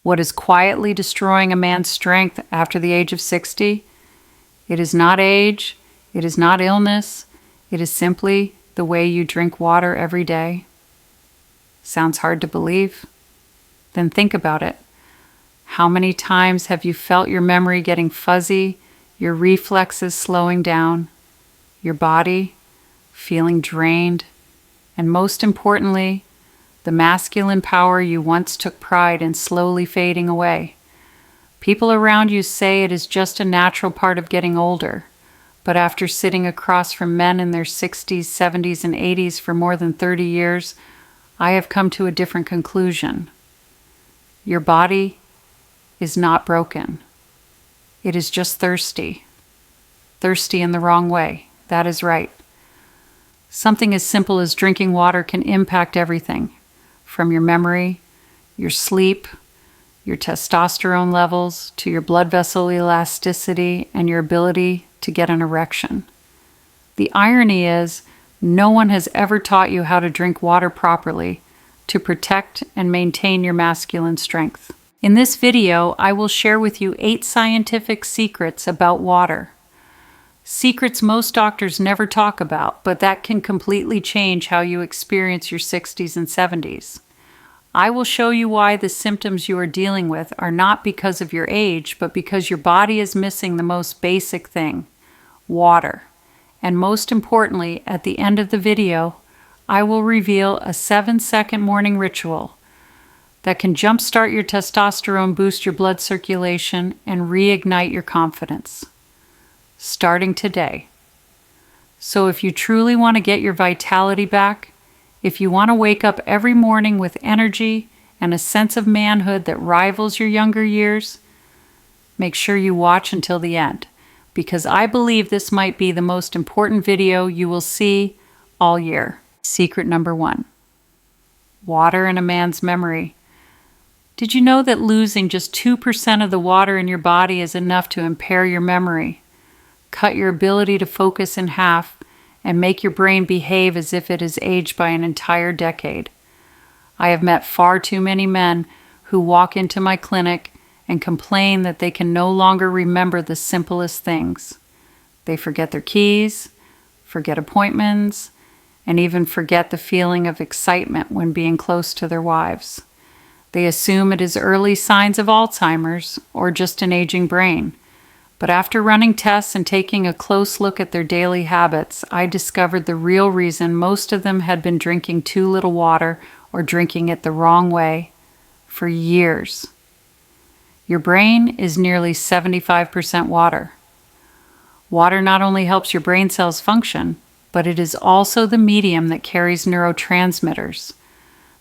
What is quietly destroying a man's strength after the age of 60? It is not age, it is not illness, it is simply the way you drink water every day. Sounds hard to believe? Then think about it. How many times have you felt your memory getting fuzzy, your reflexes slowing down, your body feeling drained, and most importantly, the masculine power you once took pride in slowly fading away? People around you say it is just a natural part of getting older, but after sitting across from men in their 60s, 70s, and 80s for more than 30 years, I have come to a different conclusion. Your body is not broken. It is just thirsty. Thirsty in the wrong way. That is right. Something as simple as drinking water can impact everything, from your memory, your sleep, your testosterone levels, to your blood vessel elasticity and your ability to get an erection. The irony is, no one has ever taught you how to drink water properly to protect and maintain your masculine strength. In this video, I will share with you 8 scientific secrets about water. Secrets most doctors never talk about, but that can completely change how you experience your 60s and 70s. I will show you why the symptoms you are dealing with are not because of your age, but because your body is missing the most basic thing, water. And most importantly, at the end of the video, I will reveal a 7-second morning ritual that can jumpstart your testosterone, boost your blood circulation, and reignite your confidence, starting today. So if you truly want to get your vitality back, if you want to wake up every morning with energy and a sense of manhood that rivals your younger years, make sure you watch until the end, because I believe this might be the most important video you will see all year. Secret number 1. Water in a man's memory. Did you know that losing just 2% of the water in your body is enough to impair your memory, cut your ability to focus in half, and make your brain behave as if it is aged by an entire decade? I have met far too many men who walk into my clinic and complain that they can no longer remember the simplest things. They forget their keys, forget appointments, and even forget the feeling of excitement when being close to their wives. They assume it is early signs of Alzheimer's or just an aging brain. But after running tests and taking a close look at their daily habits, I discovered the real reason most of them had been drinking too little water or drinking it the wrong way for years. Your brain is nearly 75% water. Water not only helps your brain cells function, but it is also the medium that carries neurotransmitters,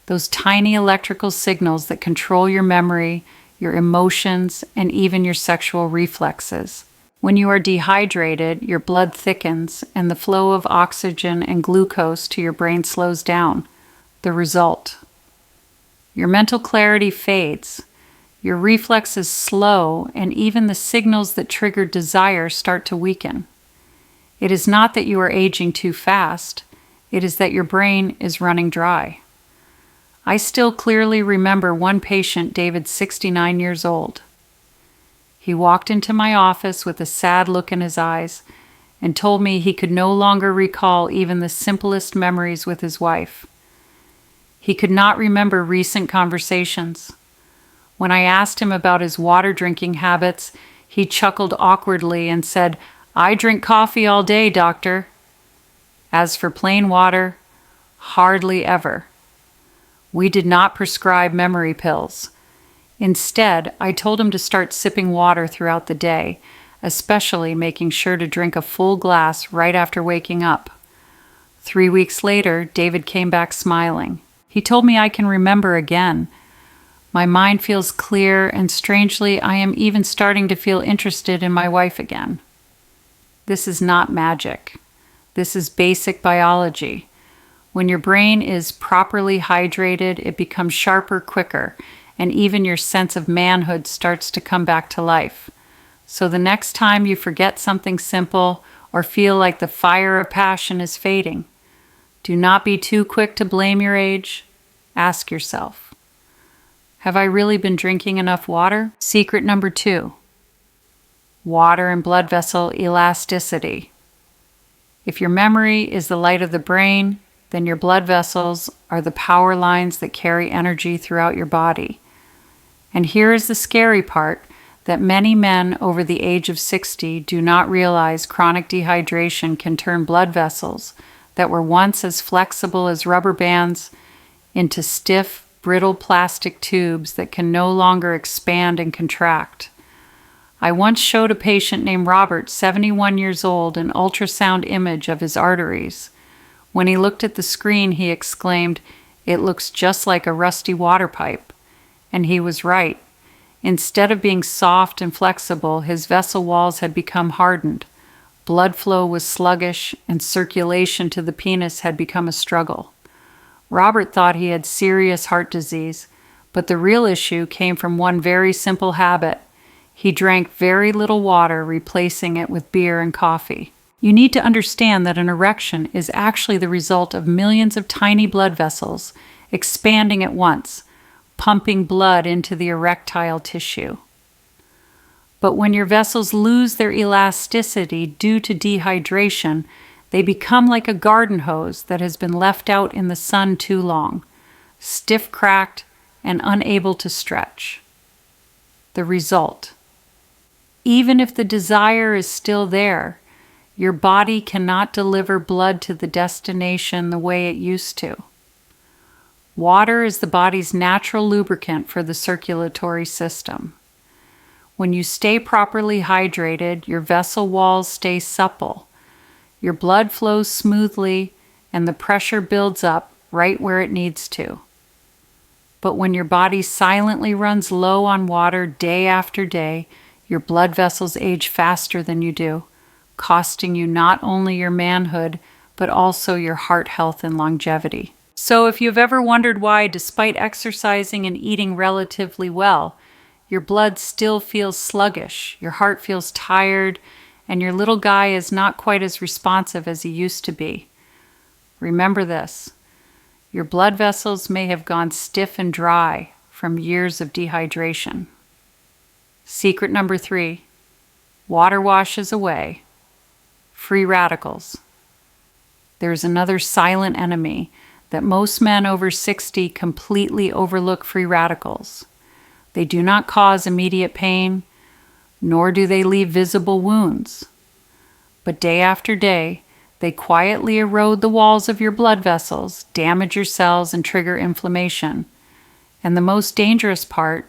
those tiny electrical signals that control your memory, your emotions, and even your sexual reflexes. When you are dehydrated, your blood thickens and the flow of oxygen and glucose to your brain slows down. The result: your mental clarity fades, your reflexes slow, and even the signals that trigger desire start to weaken. It is not that you are aging too fast, it is that your brain is running dry. I still clearly remember one patient, David, 69 years old. He walked into my office with a sad look in his eyes and told me he could no longer recall even the simplest memories with his wife. He could not remember recent conversations. When I asked him about his water drinking habits, he chuckled awkwardly and said, "I drink coffee all day, doctor." As for plain water, hardly ever. We did not prescribe memory pills. Instead, I told him to start sipping water throughout the day, especially making sure to drink a full glass right after waking up. 3 weeks later, David came back smiling. He told me I can remember again. My mind feels clear, and strangely, I am even starting to feel interested in my wife again. This is not magic. This is basic biology. When your brain is properly hydrated, it becomes sharper quicker, and even your sense of manhood starts to come back to life. So the next time you forget something simple or feel like the fire of passion is fading, do not be too quick to blame your age. Ask yourself, Have I really been drinking enough water? Secret number 2. Water and blood vessel elasticity. If your memory is the light of the brain, then your blood vessels are the power lines that carry energy throughout your body. And here is the scary part, that many men over the age of 60 do not realize chronic dehydration can turn blood vessels that were once as flexible as rubber bands into stiff, brittle plastic tubes that can no longer expand and contract. I once showed a patient named Robert, 71 years old, an ultrasound image of his arteries. When he looked at the screen, he exclaimed, "It looks just like a rusty water pipe." And he was right. Instead of being soft and flexible, his vessel walls had become hardened. Blood flow was sluggish, and circulation to the penis had become a struggle. Robert thought he had serious heart disease, but the real issue came from one very simple habit. He drank very little water, replacing it with beer and coffee. You need to understand that an erection is actually the result of millions of tiny blood vessels expanding at once, pumping blood into the erectile tissue. But when your vessels lose their elasticity due to dehydration, they become like a garden hose that has been left out in the sun too long, stiff-cracked and unable to stretch. The result: even if the desire is still there, your body cannot deliver blood to the destination the way it used to. Water is the body's natural lubricant for the circulatory system. When you stay properly hydrated, your vessel walls stay supple, your blood flows smoothly, and the pressure builds up right where it needs to. But when your body silently runs low on water day after day, your blood vessels age faster than you do, costing you not only your manhood, but also your heart health and longevity. So if you've ever wondered why, despite exercising and eating relatively well, your blood still feels sluggish, your heart feels tired, and your little guy is not quite as responsive as he used to be, remember this: your blood vessels may have gone stiff and dry from years of dehydration. Secret number 3. Water washes away free radicals. There's another silent enemy that most men over 60 completely overlook: free radicals. They do not cause immediate pain, nor do they leave visible wounds. But day after day, they quietly erode the walls of your blood vessels, damage your cells, and trigger inflammation. And the most dangerous part,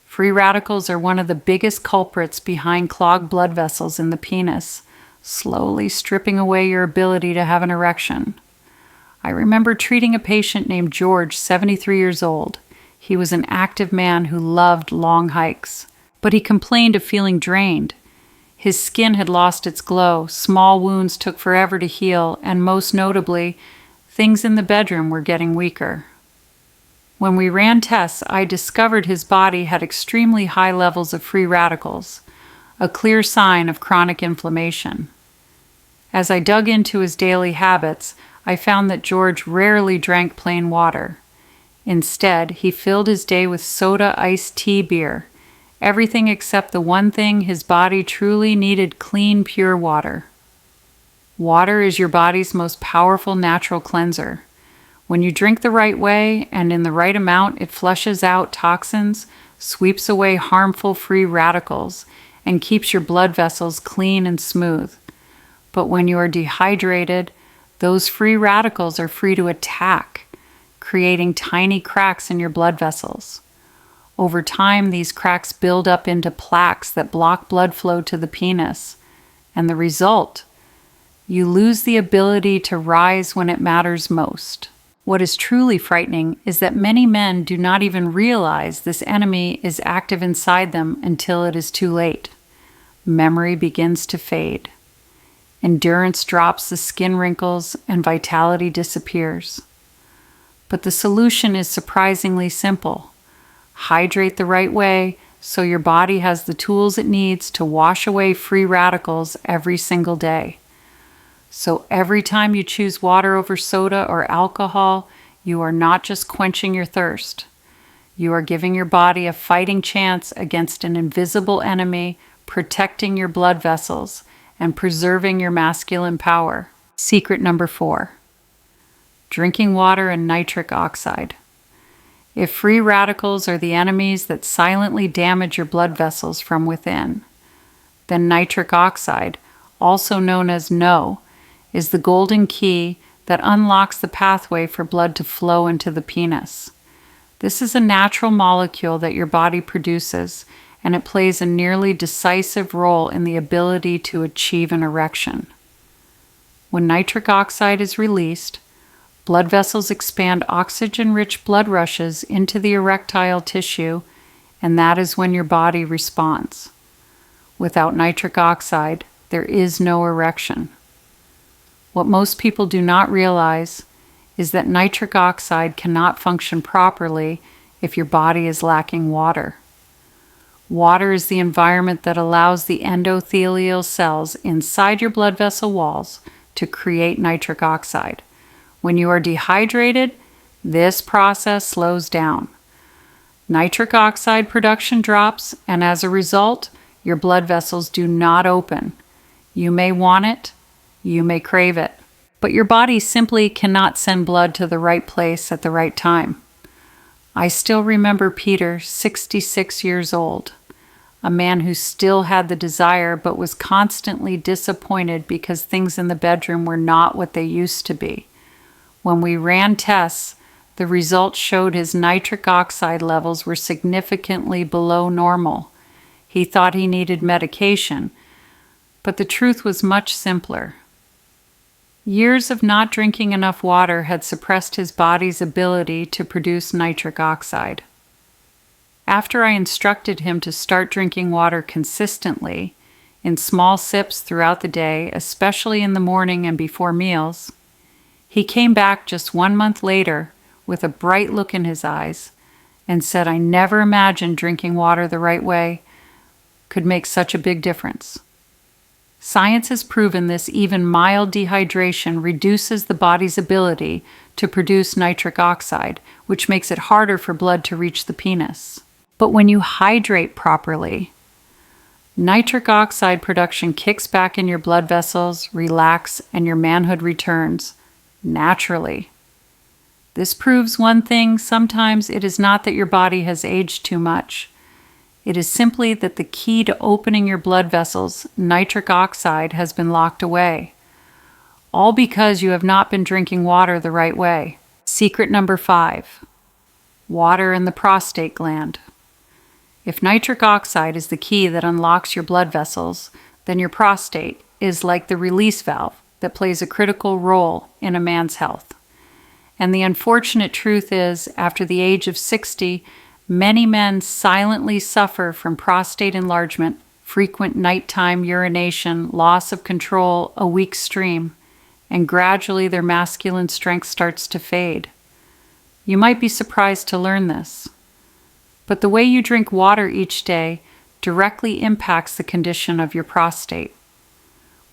free radicals are one of the biggest culprits behind clogged blood vessels in the penis, slowly stripping away your ability to have an erection. I remember treating a patient named George, 73 years old. He was an active man who loved long hikes, but he complained of feeling drained. His skin had lost its glow, small wounds took forever to heal, and most notably, things in the bedroom were getting weaker. When we ran tests, I discovered his body had extremely high levels of free radicals, a clear sign of chronic inflammation. As I dug into his daily habits, I found that George rarely drank plain water. Instead, he filled his day with soda, iced tea, beer, everything except the one thing his body truly needed: clean, pure water. Water is your body's most powerful natural cleanser. When you drink the right way and in the right amount, it flushes out toxins, sweeps away harmful free radicals, and keeps your blood vessels clean and smooth. But when you are dehydrated, those free radicals are free to attack, creating tiny cracks in your blood vessels. Over time, these cracks build up into plaques that block blood flow to the penis. And the result? You lose the ability to rise when it matters most. What is truly frightening is that many men do not even realize this enemy is active inside them until it is too late. Memory begins to fade. Endurance drops, the skin wrinkles, and vitality disappears. But the solution is surprisingly simple. Hydrate the right way so your body has the tools it needs to wash away free radicals every single day. So every time you choose water over soda or alcohol, you are not just quenching your thirst. You are giving your body a fighting chance against an invisible enemy, protecting your blood vessels and preserving your masculine power. Secret number 4. Drinking water and nitric oxide. If free radicals are the enemies that silently damage your blood vessels from within, then nitric oxide, also known as NO, is the golden key that unlocks the pathway for blood to flow into the penis. This is a natural molecule that your body produces, and it plays a nearly decisive role in the ability to achieve an erection. When nitric oxide is released, blood vessels expand oxygen-rich blood rushes into the erectile tissue, and that is when your body responds. Without nitric oxide, there is no erection. What most people do not realize is that nitric oxide cannot function properly if your body is lacking water. Water is the environment that allows the endothelial cells inside your blood vessel walls to create nitric oxide. When you are dehydrated, this process slows down. Nitric oxide production drops, and as a result, your blood vessels do not open. You may want it, you may crave it, but your body simply cannot send blood to the right place at the right time. I still remember Peter, 66 years old, a man who still had the desire but was constantly disappointed because things in the bedroom were not what they used to be. When we ran tests, the results showed his nitric oxide levels were significantly below normal. He thought he needed medication, but the truth was much simpler. Years of not drinking enough water had suppressed his body's ability to produce nitric oxide. After I instructed him to start drinking water consistently, in small sips throughout the day, especially in the morning and before meals, he came back just 1 month later with a bright look in his eyes and said, "I never imagined drinking water the right way could make such a big difference." Science has proven this even mild dehydration reduces the body's ability to produce nitric oxide, which makes it harder for blood to reach the penis. But when you hydrate properly, nitric oxide production kicks back in your blood vessels, relax, and your manhood returns naturally. This proves one thing: sometimes it is not that your body has aged too much. It is simply that the key to opening your blood vessels, nitric oxide, has been locked away. All because you have not been drinking water the right way. Secret number 5. Water in the prostate gland. If nitric oxide is the key that unlocks your blood vessels, then your prostate is like the release valve that plays a critical role in a man's health. And the unfortunate truth is, after the age of 60, many men silently suffer from prostate enlargement, frequent nighttime urination, loss of control, a weak stream, and gradually their masculine strength starts to fade. You might be surprised to learn this, but the way you drink water each day directly impacts the condition of your prostate.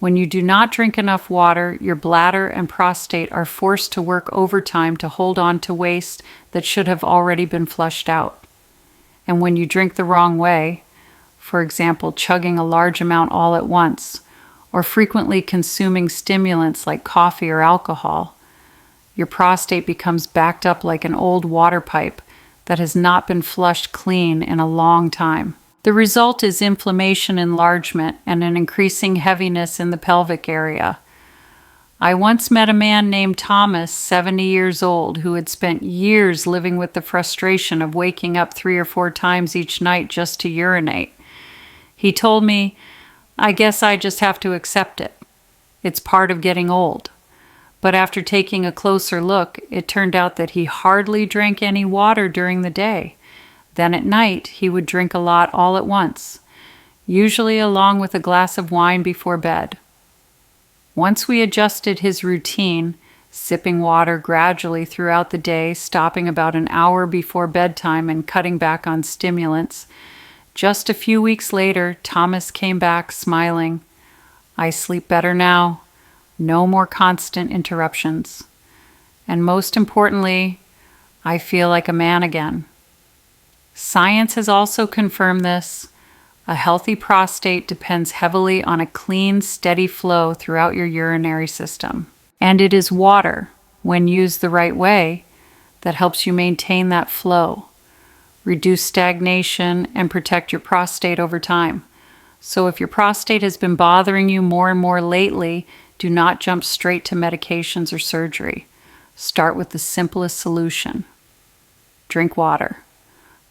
When you do not drink enough water, your bladder and prostate are forced to work overtime to hold on to waste that should have already been flushed out. And when you drink the wrong way, for example, chugging a large amount all at once, or frequently consuming stimulants like coffee or alcohol, your prostate becomes backed up like an old water pipe that has not been flushed clean in a long time. The result is inflammation, enlargement, and an increasing heaviness in the pelvic area. I once met a man named Thomas, 70 years old, who had spent years living with the frustration of waking up 3 or 4 times each night just to urinate. He told me, "I guess I just have to accept it. It's part of getting old." But after taking a closer look, it turned out that he hardly drank any water during the day. Then at night, he would drink a lot all at once, usually along with a glass of wine before bed. Once we adjusted his routine, sipping water gradually throughout the day, stopping about an hour before bedtime and cutting back on stimulants, just a few weeks later, Thomas came back smiling. "I sleep better now. No more constant interruptions. And most importantly, I feel like a man again." Science has also confirmed this. A healthy prostate depends heavily on a clean, steady flow throughout your urinary system. And it is water, when used the right way, that helps you maintain that flow, reduce stagnation, and protect your prostate over time. So if your prostate has been bothering you more and more lately, do not jump straight to medications or surgery. Start with the simplest solution. Drink water.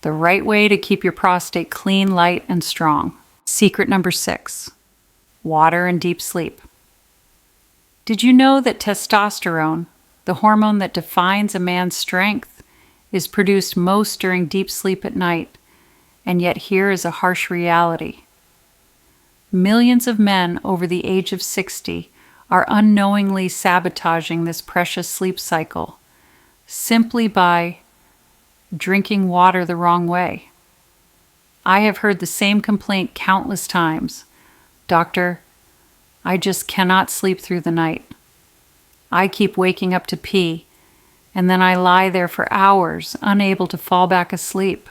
The right way to keep your prostate clean, light, and strong. Secret number 6. Water and deep sleep. Did you know that testosterone, the hormone that defines a man's strength, is produced most during deep sleep at night? And yet here is a harsh reality. Millions of men over the age of 60 are unknowingly sabotaging this precious sleep cycle simply by drinking water the wrong way. I have heard the same complaint countless times. Doctor, I just cannot sleep through the night. I keep waking up to pee, and then I lie there for hours, unable to fall back asleep.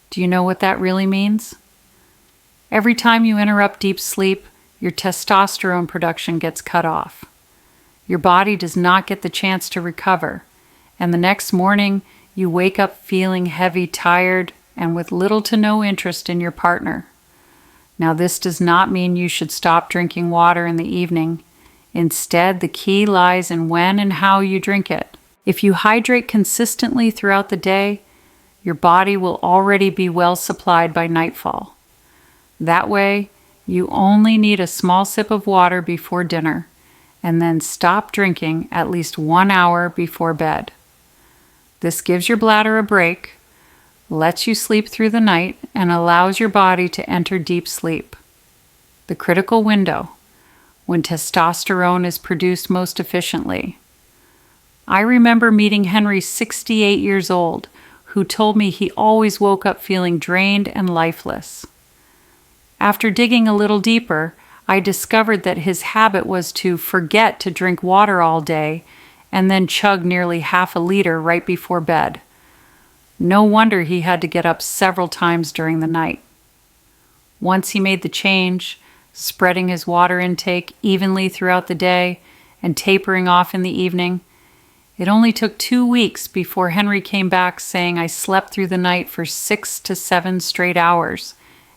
Do you know what that really means? Every time you interrupt deep sleep, your testosterone production gets cut off. Your body does not get the chance to recover, and the next morning you wake up feeling heavy, tired, and with little to no interest in your partner. Now, this does not mean you should stop drinking water in the evening. Instead, the key lies in when and how you drink it. If you hydrate consistently throughout the day, your body will already be well supplied by nightfall. That way, you only need a small sip of water before dinner, and then stop drinking at least 1 hour before bed. This gives your bladder a break, lets you sleep through the night, and allows your body to enter deep sleep. The critical window, when testosterone is produced most efficiently. I remember meeting Henry, 68 years old, who told me he always woke up feeling drained and lifeless. After digging a little deeper, I discovered that his habit was to forget to drink water all day and then chug nearly half a liter right before bed. No wonder he had to get up several times during the night. Once he made the change, spreading his water intake evenly throughout the day and tapering off in the evening, it only took 2 weeks before Henry came back saying I slept through the night for 6 to 7 straight hours,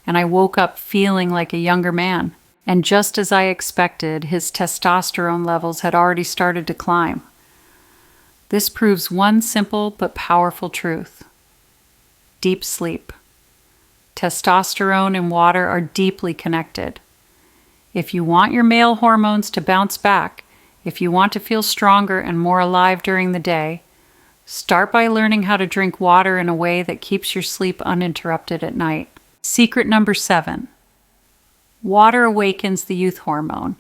and I woke up feeling like a younger man. And just as I expected, his testosterone levels had already started to climb. This proves one simple but powerful truth. Deep sleep. Testosterone and water are deeply connected. If you want your male hormones to bounce back, if you want to feel stronger and more alive during the day, start by learning how to drink water in a way that keeps your sleep uninterrupted at night. Secret number 7. Water awakens the youth hormone.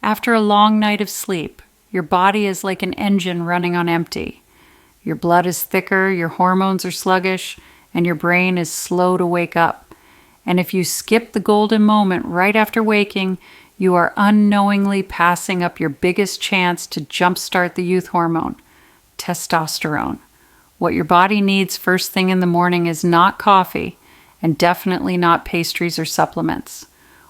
After a long night of sleep, your body is like an engine running on empty. Your blood is thicker, your hormones are sluggish, and your brain is slow to wake up. And if you skip the golden moment right after waking, you are unknowingly passing up your biggest chance to jumpstart the youth hormone, testosterone. What your body needs first thing in the morning is not coffee, and definitely not pastries or supplements.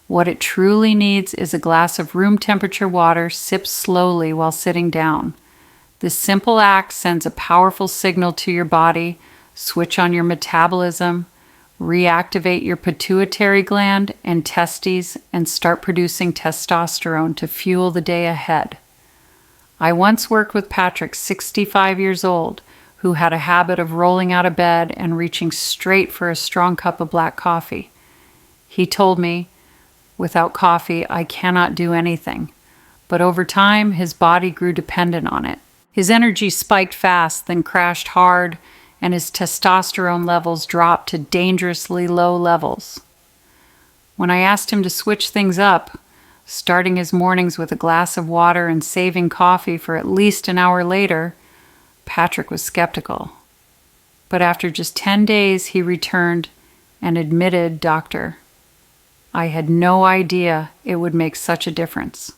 What it truly needs is a glass of room temperature water sipped slowly while sitting down. This simple act sends a powerful signal to your body, switch on your metabolism, reactivate your pituitary gland and testes, and start producing testosterone to fuel the day ahead. I once worked with Patrick, 65 years old, who had a habit of rolling out of bed and reaching straight for a strong cup of black coffee. He told me, "Without coffee, I cannot do anything." But over time, his body grew dependent on it. His energy spiked fast, then crashed hard, and his testosterone levels dropped to dangerously low levels. When I asked him to switch things up, starting his mornings with a glass of water and saving coffee for at least an hour later, Patrick was skeptical. But after just 10 days, he returned and admitted, "Doctor, I had no idea it would make such a difference.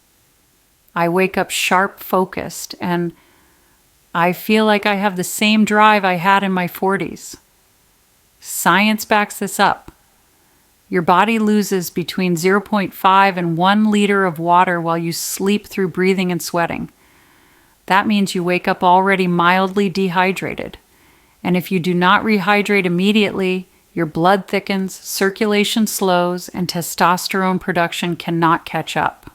I wake up sharp, focused, and I feel like I have the same drive I had in my 40s. Science backs this up. Your body loses between 0.5 and 1 liter of water while you sleep through breathing and sweating. That means you wake up already mildly dehydrated. And if you do not rehydrate immediately, your blood thickens, circulation slows, and testosterone production cannot catch up.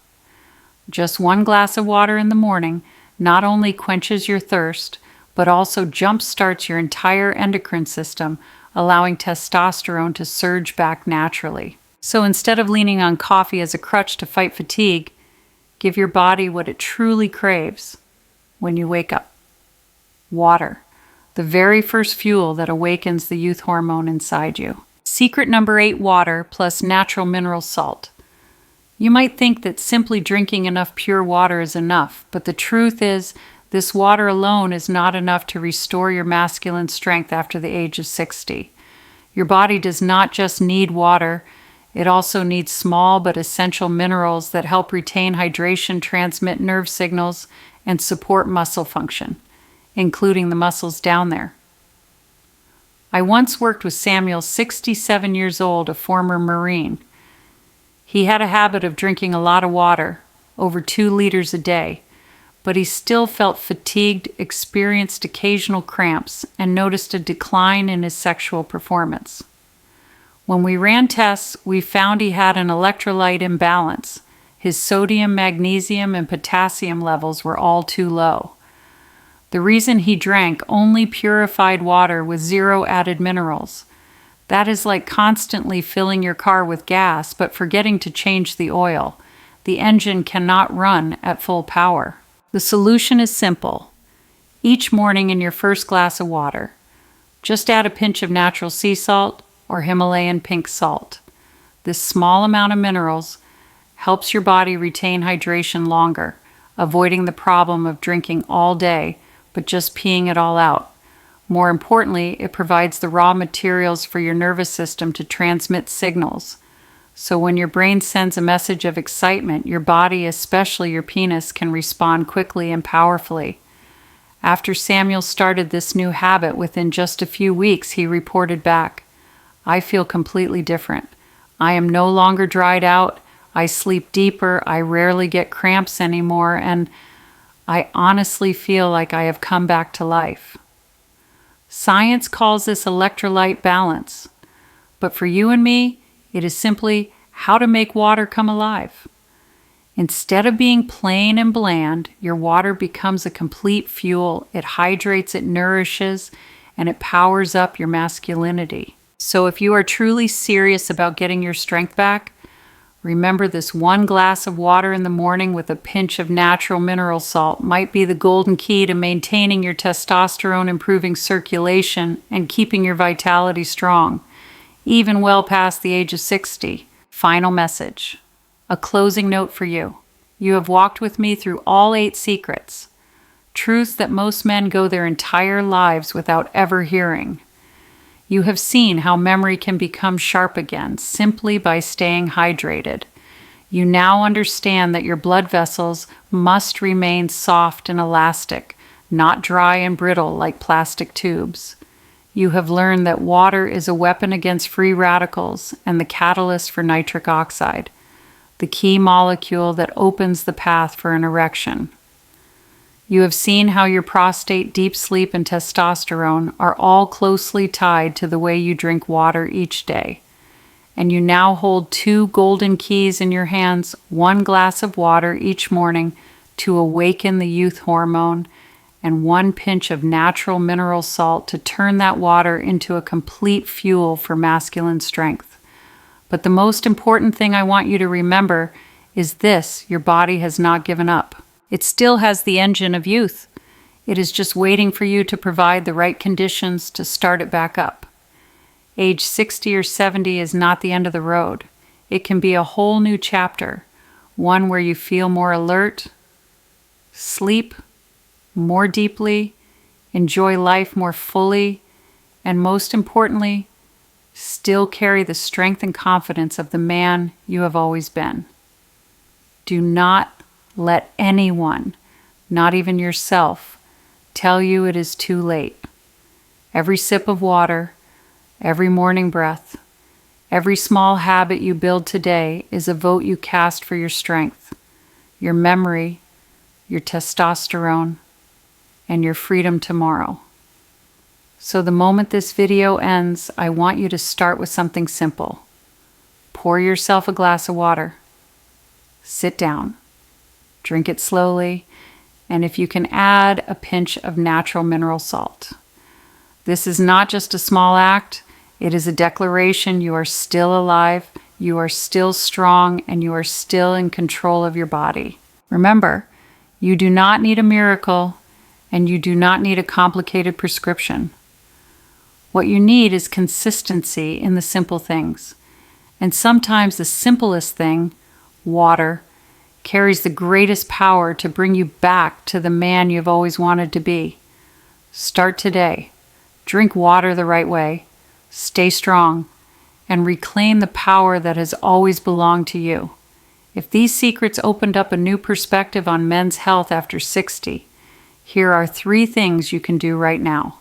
Just 1 glass of water in the morning not only quenches your thirst, but also jump-starts your entire endocrine system, allowing testosterone to surge back naturally. So instead of leaning on coffee as a crutch to fight fatigue, give your body what it truly craves when you wake up. Water, the very first fuel that awakens the youth hormone inside you. Secret number 8, water plus natural mineral salt. You might think that simply drinking enough pure water is enough, but the truth is, this water alone is not enough to restore your masculine strength after the age of 60. Your body does not just need water, it also needs small but essential minerals that help retain hydration, transmit nerve signals, and support muscle function, including the muscles down there. I once worked with Samuel, 67 years old, a former Marine. He had a habit of drinking a lot of water, over 2 liters a day, but he still felt fatigued, experienced occasional cramps, and noticed a decline in his sexual performance. When we ran tests, we found he had an electrolyte imbalance. His sodium, magnesium, and potassium levels were all too low. The reason he drank only purified water with 0 added minerals. That is like constantly filling your car with gas but forgetting to change the oil. The engine cannot run at full power. The solution is simple. Each morning in your first glass of water, just add a pinch of natural sea salt or Himalayan pink salt. This small amount of minerals helps your body retain hydration longer, avoiding the problem of drinking all day but just peeing it all out. More importantly, it provides the raw materials for your nervous system to transmit signals. So when your brain sends a message of excitement, your body, especially your penis, can respond quickly and powerfully. After Samuel started this new habit, within just a few weeks, he reported back, "I feel completely different. I am no longer dried out. I sleep deeper. I rarely get cramps anymore. And I honestly feel like I have come back to life." Science calls this electrolyte balance. But for you and me, it is simply how to make water come alive. Instead of being plain and bland, your water becomes a complete fuel. It hydrates, it nourishes, and it powers up your masculinity. So if you are truly serious about getting your strength back, remember this 1 glass of water in the morning with a pinch of natural mineral salt might be the golden key to maintaining your testosterone, improving circulation, and keeping your vitality strong, even well past the age of 60. Final message. A closing note for you. You have walked with me through all 8 secrets, truths that most men go their entire lives without ever hearing. You have seen how memory can become sharp again simply by staying hydrated. You now understand that your blood vessels must remain soft and elastic, not dry and brittle like plastic tubes. You have learned that water is a weapon against free radicals and the catalyst for nitric oxide, the key molecule that opens the path for an erection. You have seen how your prostate, deep sleep, and testosterone are all closely tied to the way you drink water each day. And you now hold 2 golden keys in your hands, 1 glass of water each morning to awaken the youth hormone, and 1 pinch of natural mineral salt to turn that water into a complete fuel for masculine strength. But the most important thing I want you to remember is this: your body has not given up. It still has the engine of youth. It is just waiting for you to provide the right conditions to start it back up. Age 60 or 70 is not the end of the road. It can be a whole new chapter, one where you feel more alert, sleep more deeply, enjoy life more fully, and most importantly, still carry the strength and confidence of the man you have always been. Do not let anyone, not even yourself, tell you it is too late. Every sip of water, every morning breath, every small habit you build today is a vote you cast for your strength, your memory, your testosterone, and your freedom tomorrow. So the moment this video ends, I want you to start with something simple. Pour yourself a glass of water. Sit down. Drink it slowly, and if you can, add a pinch of natural mineral salt. This is not just a small act, it is a declaration you are still alive, you are still strong, and you are still in control of your body. Remember, you do not need a miracle, and you do not need a complicated prescription. What you need is consistency in the simple things. And sometimes the simplest thing, water, carries the greatest power to bring you back to the man you've always wanted to be. Start today. Drink water the right way. Stay strong. And reclaim the power that has always belonged to you. If these secrets opened up a new perspective on men's health after 60, here are 3 things you can do right now.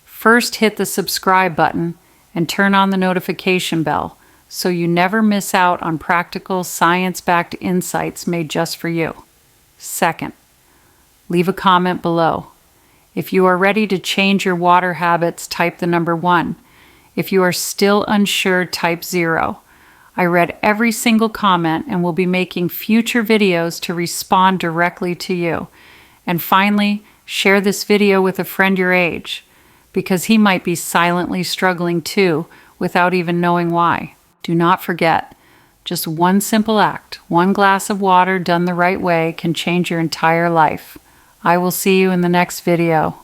First, hit the subscribe button and turn on the notification bell so you never miss out on practical, science-backed insights made just for you. Second, leave a comment below. If you are ready to change your water habits, type the number 1. If you are still unsure, type 0. I read every single comment and will be making future videos to respond directly to you. And finally, share this video with a friend your age, because he might be silently struggling too without even knowing why. Do not forget, just one simple act, one glass of water done the right way can change your entire life. I will see you in the next video.